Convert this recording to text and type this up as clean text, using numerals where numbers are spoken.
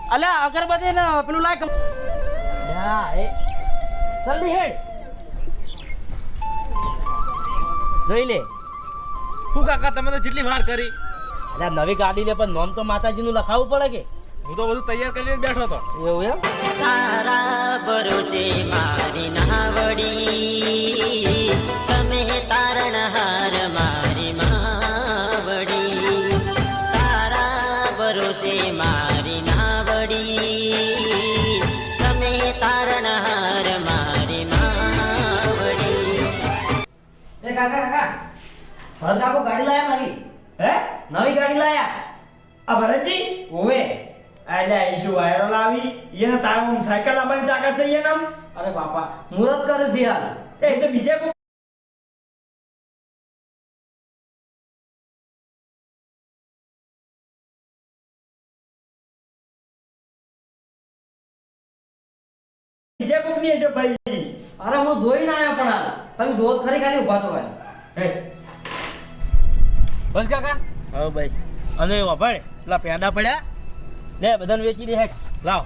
અલ્યા અગરબત્તી ને પેલું લાય યા એ જલ્દી હેડ જોઈ લે શું કાકા તમે તો જેટલી વાર કરી અલ્યા નવી ગાડી લે પણ નામ તો માતાજીનું લખાવવું પડે કે હું તો બધું તૈયાર કરીને બેઠો હતો એવું એમ તારા ભરોસે મારી નાવડી તમે તારણહાર મારી માવડી તારા ભરોસે મારી નાવડી તમે તારણહાર મારી માવડી એ કાકા કાકા ભરત કાકો ગાડી લાયા નવી હે નવી ગાડી લાયા આ ભરતજી ઓવે આલ્યા ઈશુ વાયરો લાવી એને તાવ સાયકલ લાવવાની તાકાત છે એને અરે બાપા મુહૂર્ત કરે છે યાર એ તો બીજે કોઈ બીજે કોક ની હશે ભાઈ અરે હું ધોઈને આવ્યો પણ હાલ તમે ધોત ખરી ખાલી ઊભા તો ખાલી હે બસ કાકા હા ભાઈ અને વાપડ પેલા પેડા પડ્યા લે બધાને વેચી દે હેઠ લાવ